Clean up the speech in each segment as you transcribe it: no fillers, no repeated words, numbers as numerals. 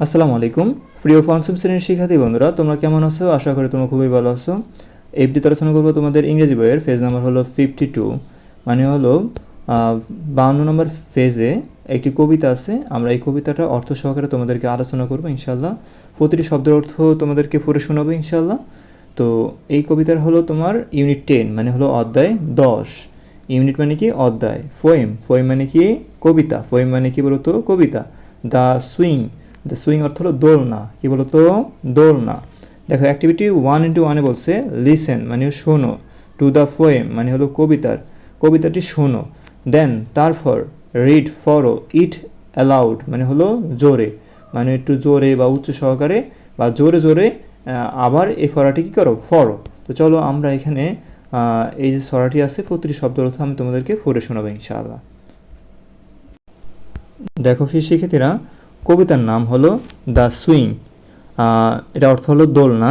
আসসালামু আলাইকুম প্রিয় পঞ্চম শ্রেণীর শিক্ষার্থী বন্ধুরা, তোমরা কেমন আছো? আশা করি তোমরা খুবই ভালো আছো। এই ভিডিওতে আলোচনা করবো তোমাদের ইংরেজি বইয়ের পেজ নাম্বার হলো 52, মানে হলো 52 নম্বর পেজে একটি কবিতা আছে। আমরা এই কবিতাটা অর্থ সহকারে তোমাদেরকে আলোচনা করবো ইনশাআল্লাহ। প্রতিটি শব্দের অর্থ তোমাদেরকে পড়ে শোনাবো ইনশাআল্লাহ। তো এই কবিতার হলো তোমার ইউনিট 10, মানে হলো অধ্যায় 10। ইউনিট মানে কি? অধ্যায়। পোয়েম, পোয়েম মানে কি? কবিতা। পোয়েম মানে কি বলতো? কবিতা। দ্য সুইং, দ্য সুইং অর্থ হলো দোলনা। কি বলতো? দোলনা। দেখো অ্যাক্টিভিটি 1:1 বলছে লিসেন মানে শোনো, টু দ্য পোয়েম মানে হলো কবিতার, কবিতাটি শোনো। দেন তারপর রিড পড়ো, ইট অ্যালাউড মানে হলো জোরে, মানে একটু জোরে বা উচ্চ সহকারে বা জোরে জোরে আবার এই পড়াটি কী করো? পড়ো। তো চলো আমরা এখানে এই যে ছড়াটি আছে প্রতিটি শব্দের অর্থ আমি তোমাদেরকে পড়ে শোনাবো ইনশাআল্লাহ। দেখো প্রিয় শিক্ষার্থীরা, কবিতার নাম হলো দ্য সুইং। এটা অর্থ হলো দোলনা।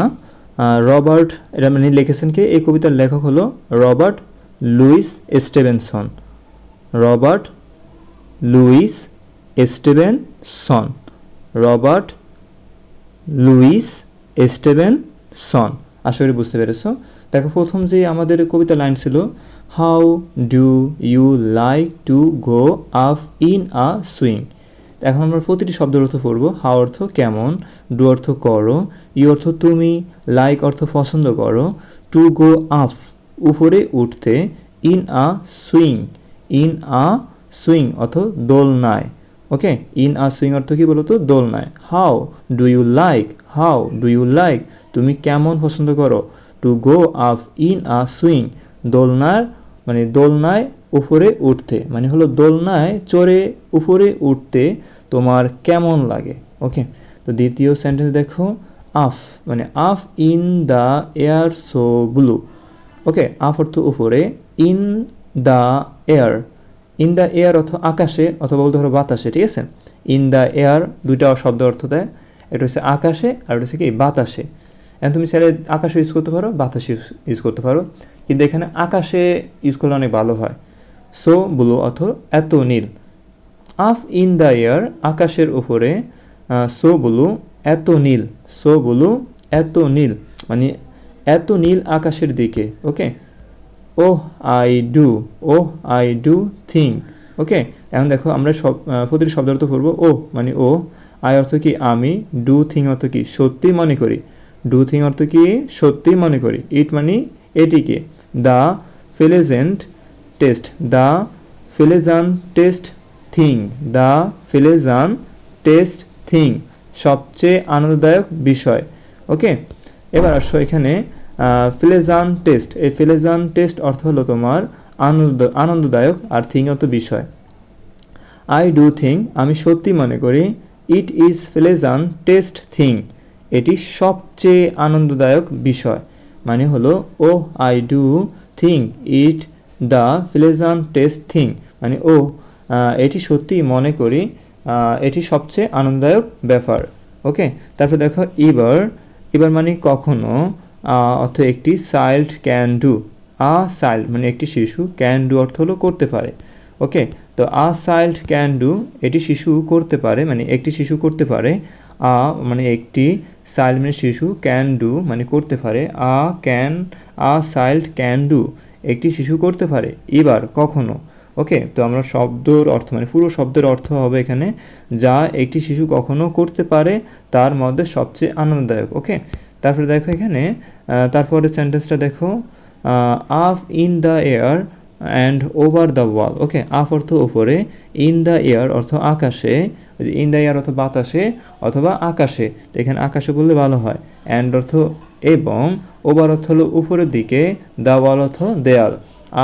রবার্ট, এটা মানে লিখেছেন কে? এই কবিতার লেখক হলো Robert Louis Stevenson. Robert Louis Stevenson. Robert Louis Stevenson. আশা করি বুঝতে পেরেছো। দেখো প্রথম যে আমাদের কবিতা লাইন ছিল, how do you like to go up in a swing. এখন আমরা প্রতিটি শব্দের অর্থ পড়বো। হাউ অর্থ কেমন, ডু অর্থ করো, ইউ অর্থ তুমি, লাইক অর্থ পছন্দ করো, টু গো আপ উপরে উঠতে, in a swing, in a swing অর্থ দোলনায়। ওকে, ইন আ সুইং অর্থ কী বলো তো? দোলনায়। How do you like, how do you like তুমি কেমন পছন্দ করো, to go up in a swing দোলনার মানে দোলনায় উপরে উঠতে, মানে হলো দোলনায় চড়ে উপরে উঠতে তোমার কেমন লাগে। ওকে, তো দ্বিতীয় সেন্টেন্স দেখো, আফ মানে up in the air so blue. Okay, up অর্থ উপরে, in the air, in the air অর্থ আকাশে অথবা বলতে পারো বাতাসে। ঠিক আছে, ইন দ্য এয়ার দুইটা শব্দ অর্থ দেয়। এটা হচ্ছে আকাশে আর এটা হচ্ছে কি? বাতাসে। এখন তুমি চাইলে আকাশে ইউজ করতে পারো, বাতাসে ইউজ করতে পারো, কিন্তু এখানে আকাশে ইউজ করলে অনেক ভালো হয়। সো ব্লু অর্থ এত নীল। আপ ইন দ্য এয়ার আকাশের উপরে, সো ব্লু এত নীল, সো ব্লু এত নীল মানে এত নীল আকাশের দিকে। Okay, oh I do, oh I do think. Okay, এখন দেখো আমরা প্রতিটি শব্দ অর্থ করবো। ও মানে ও, আই অর্থ কি? আমি, ডু থিং অর্থ কি? সত্যি মনে করি, ডু থিং অর্থ কি? সত্যি মনে করি, ইট মানে এটিকে, the pleasant test, the pleasantest thing, the pleasantest thing সবচেয়ে আনন্দদায়ক বিষয়। ওকে, এবার আসো এখানে প্লেজেন্ট টেস্ট, এই প্লেজেন্ট টেস্ট অর্থ হলো তোমার আনন্দদায়ক, আর থিং অর্থ বিষয়। আই ডু থিঙ্ক আমি সত্যি মনে করি, it is pleasantest thing এটি সবচেয়ে আনন্দদায়ক বিষয়, মানে হলো oh I do think it the pleasantest thing মানে ও এটি সত্যি মনে করি এটি সবচেয়ে আনন্দদায়ক ব্যাপার। ওকে, তারপর দেখো এবার, এবার মানে কখনো, অর্থ একটি, child can do, a child মানে একটি শিশু, ক্যান ডু অর্থ হলো করতে পারে। ওকে, তো আ চাইল্ড ক্যান ডু এটি শিশু করতে পারে, মানে একটি শিশু করতে পারে। আ মানে একটি, চাইল্ড মানে শিশু, ক্যান ডু মানে করতে পারে, আ চাইল্ড ক্যান ডু একটি শিশু করতে পারে, এবার কখনো। ওকে, তো আমরা শব্দের অর্থ মানে পুরো শব্দের অর্থ হবে এখানে, যা একটি শিশু কখনো করতে পারে তার মধ্যে সবচেয়ে আনন্দদায়ক। ওকে, তারপরে দেখো এখানে তারপরে সেন্টেন্সটা দেখো, up in the air and over the wall. Okay, up অর্থ উপরে, ইন দ্য এয়ার অর্থ আকাশে, ইন দ্য এয়ার অর্থ বাতাসে অথবা আকাশে, তো এখানে আকাশে বললে ভালো হয়। অ্যান্ড অর্থ এবং, ওভার অর্থ হলো উপরের দিকে, দ্য ওয়াল অর্থ দেয়াল।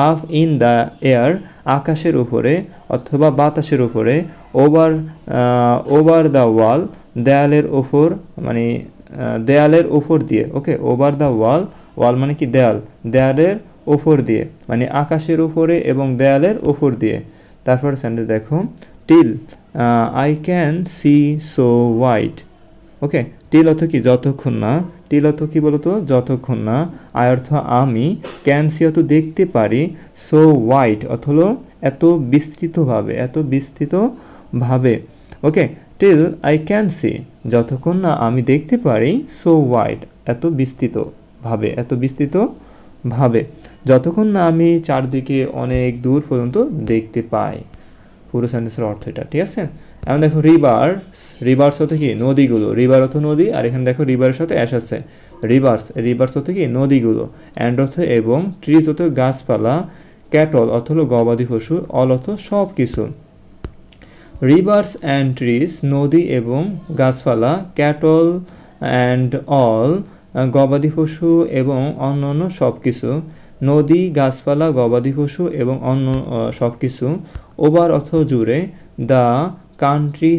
আপ ইন দ্য এয়ার আকাশের উপরে অথবা বাতাসের উপরে, ওভার ওভার দ্য ওয়াল দেয়ালের ওপর মানে দেয়ালের ওপর দিয়ে। ওকে, ওভার দ্য ওয়াল, ওয়াল মানে কি? দেয়াল, দেয়ালের ওপর দিয়ে মানে আকাশের উপরে এবং দেয়ালের ওপর দিয়ে। তারপর সেন্টেন্স দেখো, till I can see so white. Okay, till অর্থ কি? যতক্ষণ না, টিল অর্থ কি বলতো? যতক্ষণ না, আই অর্থ আমি, ক্যান সি অর্থ দেখতে পারি, সো হোয়াইট অর্থ হলো এত বিস্তৃতভাবে, এত বিস্তৃতভাবে। ওকে, টিল আই ক্যান সি, যতক্ষণ না আমি দেখতে পারি, সো ওয়াইড, এত বিস্তৃতভাবে, যতক্ষণ না আমি চারদিকে অনেক দূর পর্যন্ত দেখতে পাই। পুরো সেন্টেন্সের অর্থ এটা, ঠিক আছে। এখন দেখো রিভার্স হতে কি নদীগুলো, রিভার অর্থ নদী, আর এখানে দেখো রিভারের সাথে অ্যাশ আছে, রিভার্স হতে কি নদীগুলো, অ্যান্ড অর্থ এবং, ট্রিজ অর্থ গাছপালা, ক্যাটল অর্থ হলো গবাদি পশু, অল অর্থ সব কিছু। রিভার্স অ্যান্ড ট্রিজ নদী এবং গাছপালা, ক্যাটল অ্যান্ড অল গবাদি পশু এবং অন্যান্য সব কিছু, নদী, গাছপালা, গবাদি পশু এবং অন্য সব কিছু, ওভার অর্থ জুড়ে, দ্য কান্ট্রি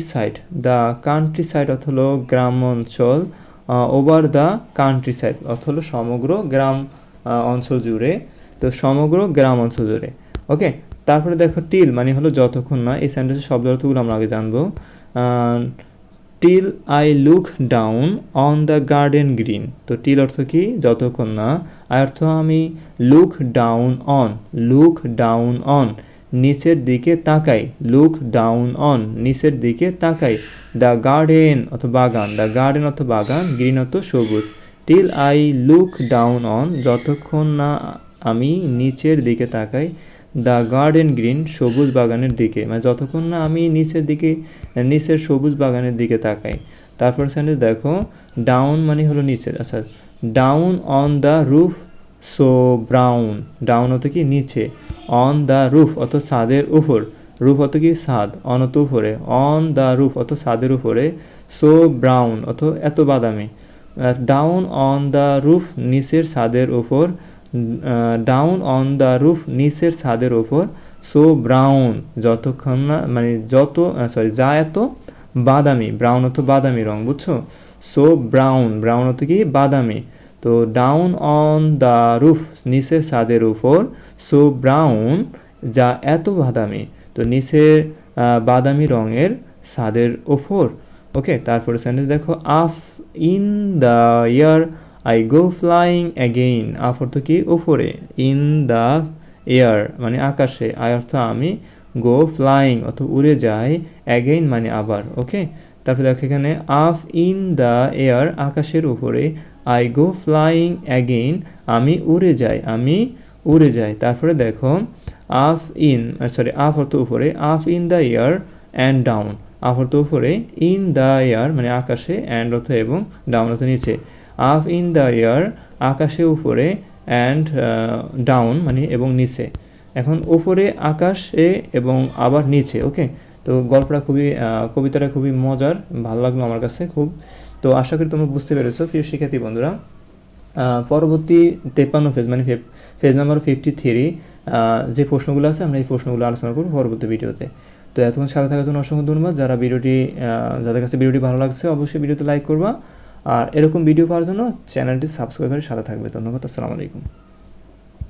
সাইড অর্থ হলো গ্রাম অঞ্চল, ওভার দ্য কান্ট্রি সাইড অর্থ হলো সমগ্র গ্রাম অঞ্চল জুড়ে, তো সমগ্র গ্রাম অঞ্চল জুড়ে। ওকে, তারপরে দেখো টিল মানে হলো যতক্ষণ না, এই সেন্টেন্সের শব্দ অর্থগুলো আমরা আগে জানবো। Till I look down on the garden green, তো টিল অর্থ কি যতক্ষণ না, আই অর্থ আমি, লুক ডাউন অন নিচের দিকে তাকাই, নিচের দিকে তাকাই, দ্য গার্ডেন অর্থ বাগান, গ্রিন অর্থ সবুজ। Till I look down on, যতক্ষণ না আমি নিচের দিকে তাকাই, দ্য গার্ডেন গ্রিন সবুজ বাগানের দিকে, মানে যতক্ষণ না আমি নিচের সবুজ বাগানের দিকে তাকাই। তারপর সেন্টেন্স দেখো, ডাউন মানে হলো নিচে, আচ্ছা, down on the roof so brown, down হতো কি নিচে, অন দ্য রুফ অত ছাদের উপর, রুফ অত কি ছাদ, অন অত উপরে, অন দ্য রুফ অত ছাদের উপরে, সো ব্রাউন অত এত বাদামি, ডাউন অন দ্য রুফ নিচের ছাদের উপর, ডাউন অন দ্য রুফ নিচের ছাদের ওপর, সো ব্রাউন যতক্ষণ না, মানে যা এত বাদামি, ব্রাউন অত বাদামি রং, বুঝছো, সো ব্রাউন অত কি বাদামি, তো ডাউন অন দ্য রুফ নিচের ছাদের উপর, সো ব্রাউন যা এত বাদামি, তো নিচের বাদামি রঙের ছাদের ওপর। ওকে, তারপরে সেন্টেন্স দেখো, up in the air I go flying again, up অর্থ কি উপরে, ইন দ্য এয়ার মানে আকাশে, আই অর্থ আমি, গো ফ্লাইং অর্থ উড়ে যায়, অ্যাগেইন মানে আবার। ওকে, তারপরে দেখো এখানে আপ ইন দ্য এয়ার আকাশের উপরে, আই গো ফ্লাইং অ্যাগেইন আমি উড়ে যাই। তারপরে দেখো আপ অর্থ উপরে, up in the air and down, up অর্থ উপরে, ইন দ্য এয়ার মানে আকাশে, অ্যান্ড অর্থ এবং, ডাউন অর্থ নিচে, আপ ইন দ্য এয়ার আকাশে উপরে, অ্যান্ড ডাউন মানে এবং নিচে। এখন উপরে আকাশে এবং আবার নিচে। ওকে, তো কবিতাটা খুবই মজার, ভালো লাগলো আমার কাছে খুব। তো আশা করি তোমরা বুঝতে পেরেছো প্রিয় শিক্ষার্থী বন্ধুরা। পরবর্তী 53 পেজ মানে পেজ নাম্বার 53 যে প্রশ্নগুলো আছে আমরা এই প্রশ্নগুলো আলোচনা করব পরবর্তী ভিডিওতে। তো এতক্ষণ সাথে থাকার জন্য অসংখ্য ধন্যবাদ। যাদের কাছে ভিডিওটি ভালো লাগছে অবশ্যই ভিডিওতে লাইক করবা, আর এরকম ভিডিও পাওয়ার জন্য চ্যানেলটি সাবস্ক্রাইব করে সাথে থাকবে। ধন্যবাদ, আসসালামু আলাইকুম।